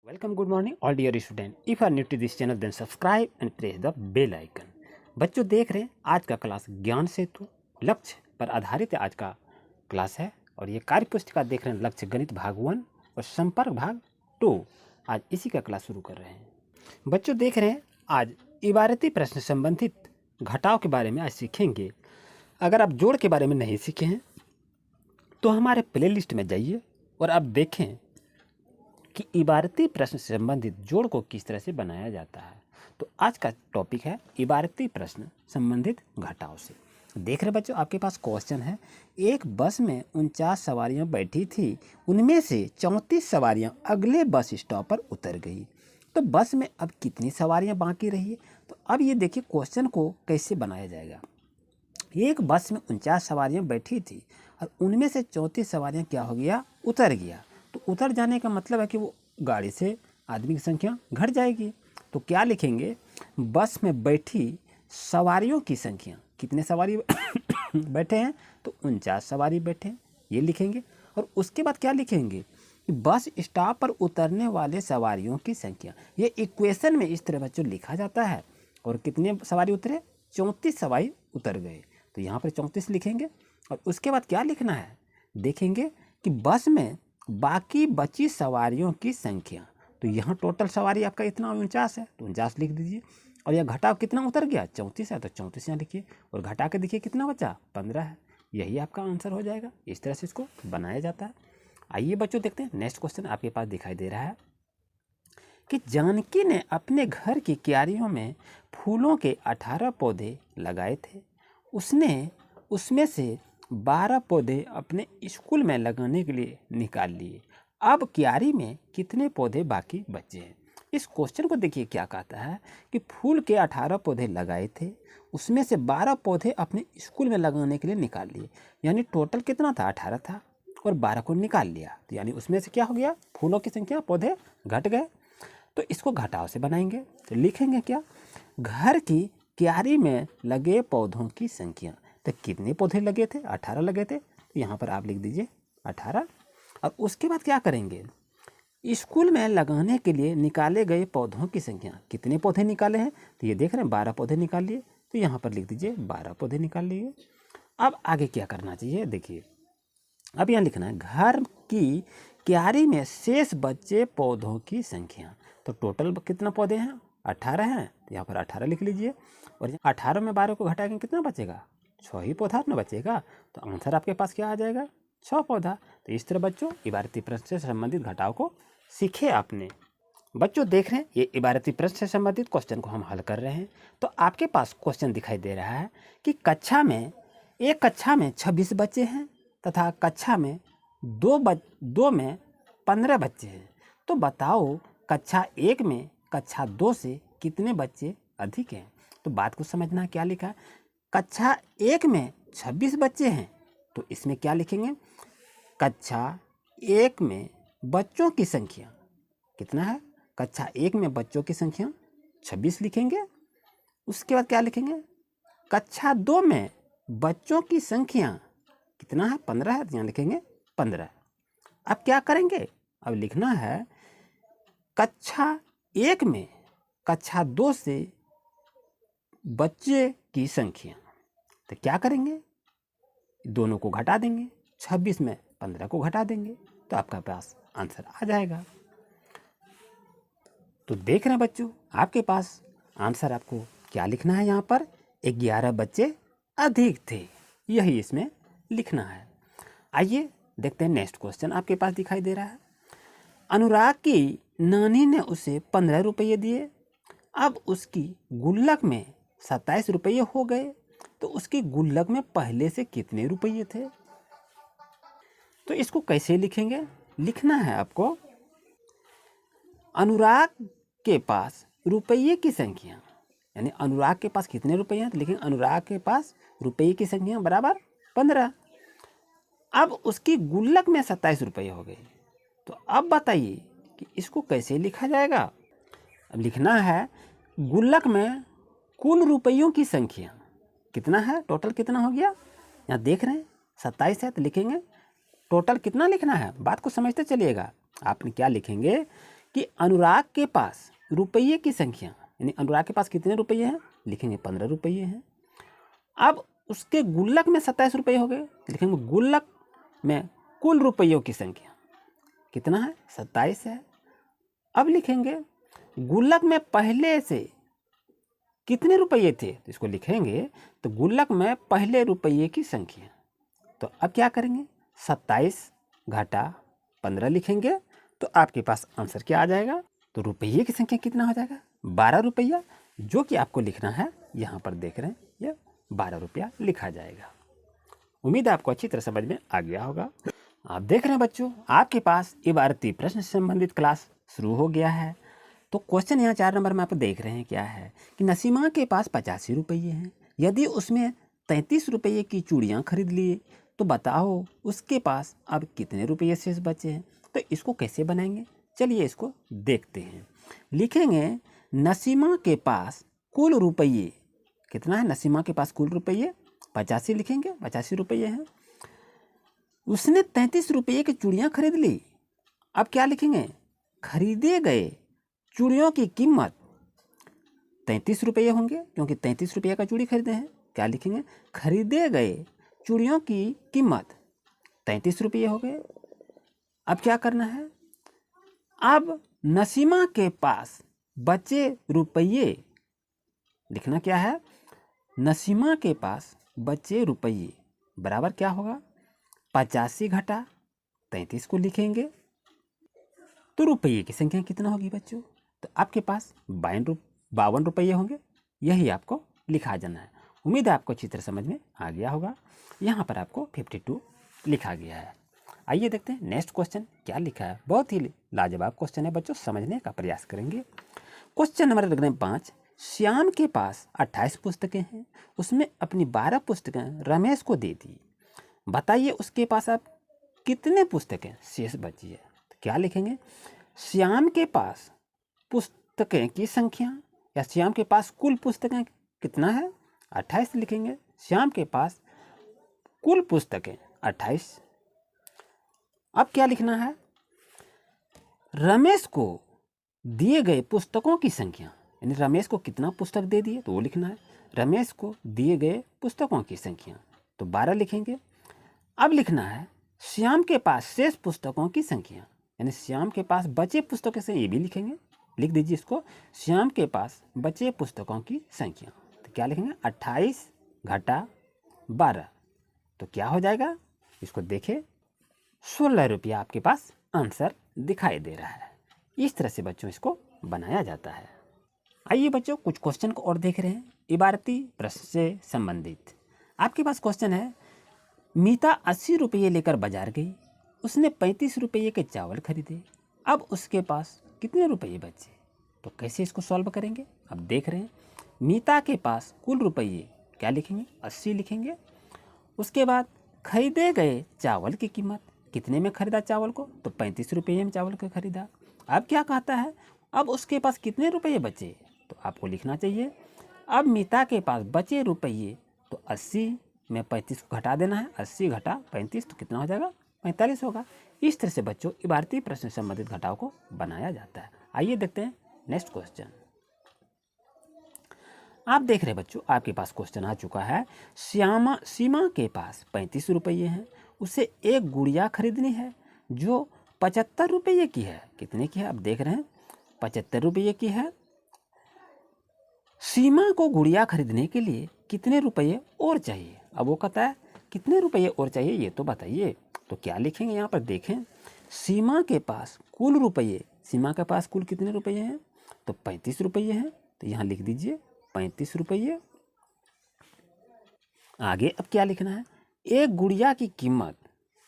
Welcome, good morning, all dear student. If you are new to this channel, then subscribe and press the bell icon. बच्चों देख रहे हैं आज का class ज्ञान सेतु लक्ष्य पर आधारित है। आज का क्लास है और ये कार्य पुस्तिका देख रहे हैं लक्ष्य गणित भाग 1 और संपर्क भाग 2। आज इसी का क्लास शुरू कर रहे हैं। बच्चों देख रहे हैं आज इबारती प्रश्न संबंधित घटाव के बारे में आज सीखेंगे। अगर आप जोड़ के बारे में नहीं सीखे हैं तो हमारे प्ले लिस्ट में जाइए और आप देखें कि इबारती प्रश्न से संबंधित जोड़ को किस तरह से बनाया जाता है। तो आज का टॉपिक है इबारती प्रश्न संबंधित घटाव से। देख रहे बच्चों, आपके पास क्वेश्चन है, एक बस में 49 सवारियां बैठी थी, उनमें से 34 सवारियां अगले बस स्टॉप पर उतर गई, तो बस में अब कितनी सवारियां बाकी रही है। तो अब ये देखिए क्वेश्चन को कैसे बनाया जाएगा। एक बस में 49 सवारियां बैठी थी और उनमें से 34 सवारियां क्या हो गया, उतर गया। तो उतर जाने का मतलब है कि वो गाड़ी से आदमी की संख्या घट जाएगी। तो क्या लिखेंगे, बस में बैठी सवारियों की संख्या, कितने सवारी बैठे हैं, तो 49 सवारी बैठे हैं, ये लिखेंगे। और उसके बाद क्या लिखेंगे, बस स्टॉप पर उतरने वाले सवारियों की संख्या। ये इक्वेशन में इस तरह बच्चों लिखा जाता है। और कितने सवारी उतरे, 34 सवारी उतर गए, तो यहाँ पर 34 लिखेंगे। और उसके बाद क्या लिखना है, देखेंगे कि बस में बाकी बची सवारियों की संख्या। तो यहाँ टोटल सवारी आपका इतना 49 है, तो 49 लिख दीजिए। और यह घटाव कितना उतर गया, 34 है, तो 34 यहाँ लिखिए। और घटा के देखिए कितना बचा, 15 है। यही आपका आंसर हो जाएगा। इस तरह से इसको बनाया जाता है। आइए बच्चों देखते हैं नेक्स्ट क्वेश्चन आपके पास दिखाई दे रहा है कि जानकी ने अपने घर की क्यारियों में फूलों के 18 पौधे लगाए थे। उसने उसमें से 12 पौधे अपने स्कूल में लगाने के लिए निकाल लिए। अब क्यारी में कितने पौधे बाकी बचे हैं। इस क्वेश्चन को देखिए क्या कहता है कि फूल के 18 पौधे लगाए थे, उसमें से 12 पौधे अपने स्कूल में लगाने के लिए निकाल लिए। यानी टोटल कितना था, 18 था और 12 को निकाल लिया। तो यानी उसमें से क्या हो गया, फूलों की संख्या, पौधे घट गए। तो इसको घटाव से बनाएंगे। तो लिखेंगे क्या, घर की क्यारी में लगे पौधों की संख्या। तो कितने पौधे लगे थे, 18 लगे थे, तो यहाँ पर आप लिख दीजिए 18। और उसके बाद क्या करेंगे, स्कूल में लगाने के लिए निकाले गए पौधों की संख्या। कितने पौधे निकाले हैं, तो ये देख रहे हैं 12 पौधे निकाल लिए, तो यहाँ पर लिख दीजिए 12 पौधे निकाल लिए। अब आगे क्या करना चाहिए, देखिए अब यहाँ लिखना है, घर की क्यारी में शेष बचे पौधों की संख्या। तो टोटल कितना पौधे हैं, 18 हैं, तो यहाँ पर 18 लिख लीजिए। और 18 में 12 को घटाएंगे कितना बचेगा, 6 ही पौधा ना बचेगा। तो आंसर आपके पास क्या आ जाएगा, 6 पौधा। तो इस तरह बच्चों इबारती प्रश्न से संबंधित घटाव को सीखे आपने। बच्चों देख रहे हैं ये इबारती प्रश्न से संबंधित क्वेश्चन को हम हल कर रहे हैं। तो आपके पास क्वेश्चन दिखाई दे रहा है कि एक कक्षा में 26 बच्चे हैं तथा कक्षा में दो में 15 बच्चे हैं। तो बताओ कक्षा 1 में कक्षा 2 से कितने बच्चे अधिक हैं। तो बात को समझना, क्या लिखा है, कक्षा 1 में 26 बच्चे हैं, तो इसमें क्या लिखेंगे, कक्षा 1 में बच्चों की संख्या कितना है, कक्षा 1 में बच्चों की संख्या 26 लिखेंगे। उसके बाद क्या लिखेंगे, कक्षा 2 में बच्चों की संख्या कितना है, 15 है, तो यहाँ लिखेंगे 15। अब क्या करेंगे, अब लिखना है कक्षा 1 में कक्षा 2 से बच्चे की संख्या। तो क्या करेंगे, दोनों को घटा देंगे, 26 में 15 को घटा देंगे, तो आपका पास आंसर आ जाएगा। तो देख रहे हैं बच्चों, आपके पास आंसर आपको क्या लिखना है, यहाँ पर 11 बच्चे अधिक थे, यही इसमें लिखना है। आइए देखते हैं नेक्स्ट क्वेश्चन आपके पास दिखाई दे रहा है। अनुराग की नानी ने उसे 15 रुपये दिए। अब उसकी गुल्लक में 27 रुपये हो गए, तो उसकी गुल्लक में पहले से कितने रुपये थे। तो इसको कैसे लिखेंगे, लिखना है आपको, अनुराग के पास रुपये की संख्या, यानी अनुराग के पास कितने रुपये हैं, तो लिखेंगे अनुराग के पास रुपये की संख्या बराबर 15। अब उसकी गुल्लक में 27 रुपये हो गए। तो अब बताइए कि इसको कैसे लिखा जाएगा। अब लिखना है गुल्लक में कुल रुपयों की संख्या कितना है, टोटल कितना हो गया, यहाँ देख रहे हैं 27 है, तो लिखेंगे टोटल कितना लिखना है। बात को समझते चलिएगा। आपने क्या लिखेंगे कि अनुराग के पास रुपये की संख्या, यानी अनुराग के पास कितने रुपये हैं, लिखेंगे 15 रुपये हैं। अब उसके गुल्लक में 27 रुपये हो गए, लिखेंगे गुल्लक में कुल रुपयों की संख्या कितना है, 27 है। अब लिखेंगे गुल्लक में पहले से कितने रुपये थे, तो इसको लिखेंगे तो गुल्लक में पहले रुपये की संख्या। तो अब क्या करेंगे, 27 घटा 15 लिखेंगे तो आपके पास आंसर क्या आ जाएगा, तो रुपये की संख्या कितना हो जाएगा, 12 रुपया, जो कि आपको लिखना है यहाँ पर देख रहे हैं, ये 12 रुपया लिखा जाएगा। उम्मीद है आपको अच्छी तरह समझ में आ गया होगा। आप देख रहे हैं बच्चों, आपके पास इबारती प्रश्न से संबंधित क्लास शुरू हो गया है। तो क्वेश्चन यहाँ 4 नंबर में आप देख रहे हैं क्या है कि नसीमा के पास 85 रुपये हैं, यदि उसमें 33 रुपये की चूड़ियाँ खरीद लिए तो बताओ उसके पास अब कितने रुपये शेष बचे हैं। तो इसको कैसे बनाएंगे, चलिए इसको देखते हैं। लिखेंगे नसीमा के पास कुल रुपये कितना है, नसीमा के पास कुल रुपये 85 लिखेंगे, 85 रुपये हैं। उसने 33 रुपये की चूड़ियाँ खरीद ली। अब क्या लिखेंगे, खरीदे गए चूड़ियों की कीमत 33 रुपये होंगे, क्योंकि 33 रुपये का चूड़ी खरीदे हैं। क्या लिखेंगे, खरीदे गए चूड़ियों की कीमत 33 रुपये हो गए। अब क्या करना है, अब नसीमा के पास बचे रुपये, लिखना क्या है, नसीमा के पास बचे रुपये बराबर क्या होगा, 85 घटा 33 को लिखेंगे तो रुपये की संख्या कितना होगी बच्चों, तो आपके पास 52 रुपये होंगे। यही आपको लिखा जाना है। उम्मीद है आपको अच्छी तरह समझ में आ गया होगा। यहाँ पर आपको 52 लिखा गया है। आइए देखते हैं नेक्स्ट क्वेश्चन क्या लिखा है। बहुत ही लाजवाब क्वेश्चन है बच्चों, समझने का प्रयास करेंगे। क्वेश्चन नंबर 5, श्याम के पास 28 पुस्तकें हैं, उसमें अपनी 12 पुस्तकें रमेश को दे दी। बताइए उसके पास अब कितने पुस्तकें शेष बची है। तो क्या लिखेंगे, श्याम के पास पुस्तकें की संख्या, या श्याम के पास कुल पुस्तकें कितना है, 28 लिखेंगे। श्याम के पास कुल पुस्तकें 28। अब क्या लिखना है, रमेश को दिए गए पुस्तकों की संख्या, यानी रमेश को कितना पुस्तक दे दिए तो वो लिखना है। रमेश को दिए गए पुस्तकों की संख्या तो 12 लिखेंगे। अब लिखना है श्याम के पास शेष पुस्तकों की संख्या, यानी श्याम के पास बचे पुस्तकों से ये भी लिखेंगे, लिख दीजिए इसको, श्याम के पास बचे पुस्तकों की संख्या। तो क्या लिखेंगे, 28 घटा 12 तो क्या हो जाएगा, इसको देखें 16 रुपया आपके पास आंसर दिखाई दे रहा है। इस तरह से बच्चों इसको बनाया जाता है। आइए बच्चों कुछ क्वेश्चन को और देख रहे हैं इबारती प्रश्न से संबंधित। आपके पास क्वेश्चन है, मीता 80 रुपये लेकर बाजार गई, उसने 35 रुपये के चावल खरीदे, अब उसके पास कितने रुपये बचे। तो कैसे इसको सॉल्व करेंगे, अब देख रहे हैं। मीता के पास कुल रुपये क्या लिखेंगे, 80 लिखेंगे। उसके बाद खरीदे गए चावल की कीमत, कितने में खरीदा चावल को, तो 35 रुपये में चावल को खरीदा। अब क्या कहता है, अब उसके पास कितने रुपये बचे, तो आपको लिखना चाहिए, अब मीता के पास बचे रुपये तो 80 में 35 को घटा देना है, 80 घटा 35 तो कितना हो जाएगा, 45 होगा। इस तरह से बच्चों इबारती प्रश्न से संबंधित घटाव को बनाया जाता है। आइए देखते हैं नेक्स्ट क्वेश्चन। आप देख रहे हैं बच्चों, आपके पास क्वेश्चन आ चुका है, सीमा के पास 35 रुपये हैं, उसे एक गुड़िया खरीदनी है जो 75 रुपये की है। कितने की है, आप देख रहे हैं 75 रुपये की है। सीमा को गुड़िया खरीदने के लिए कितने रुपये और चाहिए। अब वो कहता है कितने रुपये और चाहिए ये तो बताइए। तो क्या लिखेंगे यहाँ पर देखें, सीमा के पास कुल रुपये, सीमा के पास कुल कितने रुपये हैं, तो 35 रुपये हैं, तो यहाँ लिख दीजिए 35 रुपये। आगे अब क्या लिखना है, एक गुड़िया की कीमत,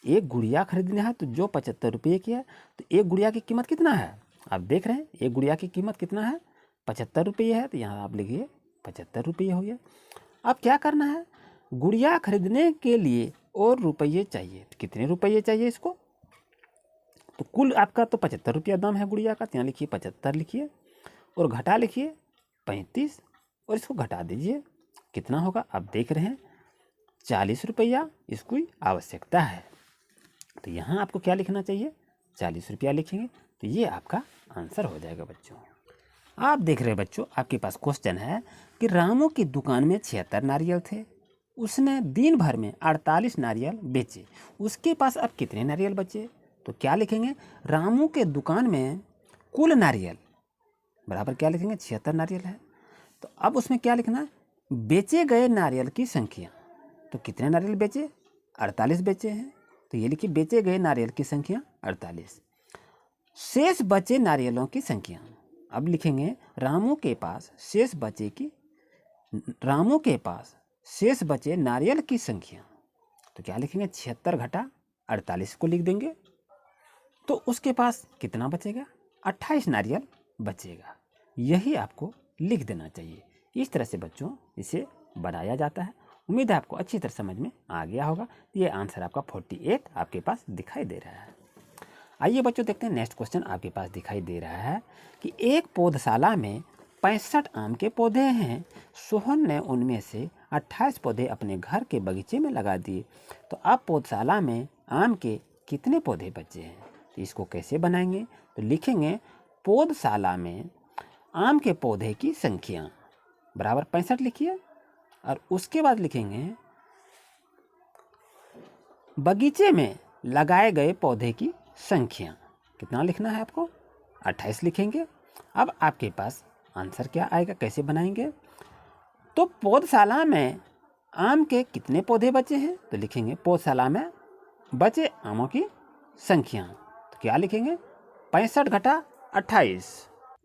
एक गुड़िया खरीदना है तो जो 75 रुपये की है, तो एक गुड़िया की कीमत कितना है, आप देख रहे हैं एक गुड़िया की कीमत कितना है, 75 रुपये है, तो यहाँ आप लिखिए 75 रुपये हो गया। अब क्या करना है, गुड़िया खरीदने के लिए और रुपये चाहिए, तो कितने रुपये चाहिए इसको, तो कुल आपका तो 75 रुपया दाम है गुड़िया का, तो यहाँ लिखिए 75 लिखिए और घटा लिखिए 35 और इसको घटा दीजिए, कितना होगा, आप देख रहे हैं 40 रुपया इसकी आवश्यकता है। तो यहाँ आपको क्या लिखना चाहिए, 40 रुपया लिखेंगे, तो ये आपका आंसर हो जाएगा बच्चों। आप देख रहे हैं बच्चों, आपके पास क्वेश्चन है कि रामू की दुकान में 76 नारियल थे, उसने दिन भर में 48 नारियल बेचे, उसके पास अब कितने नारियल बचे? तो क्या लिखेंगे, रामू के दुकान में कुल नारियल बराबर क्या लिखेंगे, 76 नारियल है। तो अब उसमें क्या लिखना है, बेचे गए नारियल की संख्या। तो कितने नारियल बेचे, 48 बेचे हैं, तो ये लिखिए बेचे गए नारियल की संख्या 48। शेष बचे नारियलों की संख्या, अब लिखेंगे रामू के पास शेष बचे नारियल की संख्या। तो क्या लिखेंगे, 76 घटा 48 को लिख देंगे, तो उसके पास कितना बचेगा, 28 नारियल बचेगा। यही आपको लिख देना चाहिए। इस तरह से बच्चों इसे बनाया जाता है। उम्मीद है आपको अच्छी तरह समझ में आ गया होगा। ये आंसर आपका 48 आपके पास दिखाई दे रहा है। आइए बच्चों देखते हैं नेक्स्ट क्वेश्चन आपके पास दिखाई दे रहा है कि एक पौधशाला में 65 आम के पौधे हैं, सोहन ने उनमें से 28 पौधे अपने घर के बगीचे में लगा दिए, तो अब पौधशाला में आम के कितने पौधे बचे हैं? तो इसको कैसे बनाएंगे, तो लिखेंगे पौधशाला में आम के पौधे की संख्या बराबर 65 लिखिए, और उसके बाद लिखेंगे बगीचे में लगाए गए पौधे की संख्या। कितना लिखना है आपको, 28 लिखेंगे। अब आपके पास आंसर क्या आएगा, कैसे बनाएंगे, तो पौधशाला में आम के कितने पौधे बचे हैं? तो लिखेंगे पौधशाला में बचे आमों की संख्या। तो क्या लिखेंगे, 65 घटा 28।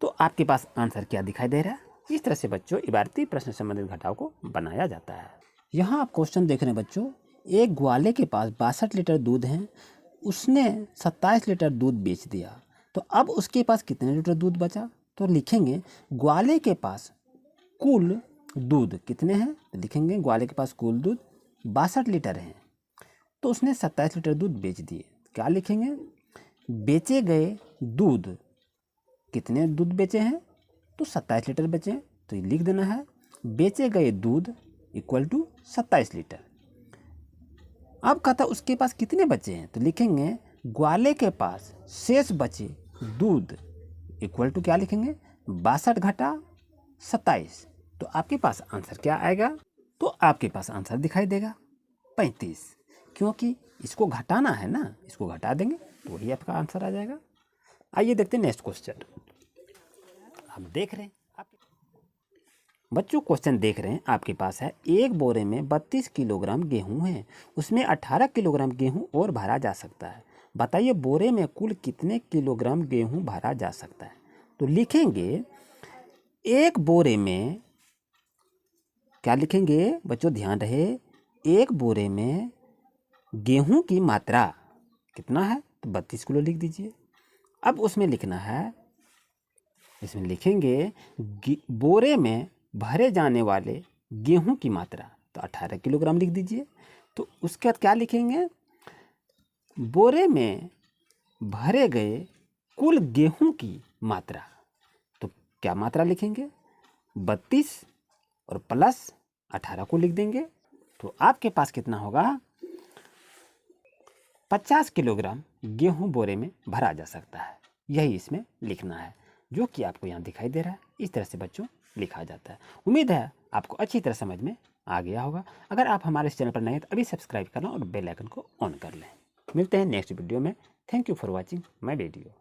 तो आपके पास आंसर क्या दिखाई दे रहा है? इस तरह से बच्चों इबारती प्रश्न संबंधित घटाव को बनाया जाता है। यहाँ आप क्वेश्चन देख रहे हैं बच्चों, एक ग्वाले के पास 62 लीटर दूध है, उसने 27 लीटर दूध बेच दिया, तो अब उसके पास कितने लीटर दूध बचा? तो लिखेंगे ग्वाले के पास कुल दूध कितने हैं? तो लिखेंगे ग्वाले के पास कुल दूध 62 लीटर हैं, तो उसने 27 लीटर दूध बेच दिए। क्या लिखेंगे, बेचे गए दूध, कितने दूध बेचे हैं? तो 27 लीटर बेचे हैं, तो ये लिख देना है बेचे गए दूध इक्वल टू 27 लीटर। अब कहता उसके पास कितने बचे हैं? तो लिखेंगे ग्वाले के पास शेष बचे दूध इक्वल टू क्या लिखेंगे, 62 घटा 27। तो आपके पास आंसर क्या आएगा? तो आपके पास आंसर दिखाई देगा 35, क्योंकि इसको घटाना है ना, इसको घटा देंगे तो वही आपका आंसर आ जाएगा। आइए देखते हैं नेक्स्ट क्वेश्चन। आप देख रहे हैं बच्चों, क्वेश्चन देख रहे हैं आपके पास है, एक बोरे में 32 किलोग्राम गेहूं है, उसमें 18 किलोग्राम गेहूं और भरा जा सकता है, बताइए बोरे में कुल कितने किलोग्राम गेहूं भरा जा सकता है? तो लिखेंगे एक बोरे में, क्या लिखेंगे बच्चों ध्यान रहे, एक बोरे में गेहूं की मात्रा कितना है? तो 32 किलो लिख दीजिए। अब उसमें लिखना है, इसमें लिखेंगे बोरे में भरे जाने वाले गेहूं की मात्रा, तो 18 किलोग्राम लिख दीजिए। तो उसके बाद क्या लिखेंगे, बोरे में भरे गए कुल गेहूं की मात्रा, तो क्या मात्रा लिखेंगे, 32 और प्लस 18 को लिख देंगे। तो आपके पास कितना होगा, 50 किलोग्राम गेहूं बोरे में भरा जा सकता है। यही इसमें लिखना है, जो कि आपको यहाँ दिखाई दे रहा है। इस तरह से बच्चों लिखा जाता है। उम्मीद है आपको अच्छी तरह समझ में आ गया होगा। अगर आप हमारे इस चैनल पर नए हैं तो अभी सब्सक्राइब करना और बेल आइकन को ऑन कर लें। मिलते हैं नेक्स्ट वीडियो में। Thank you for watching my video.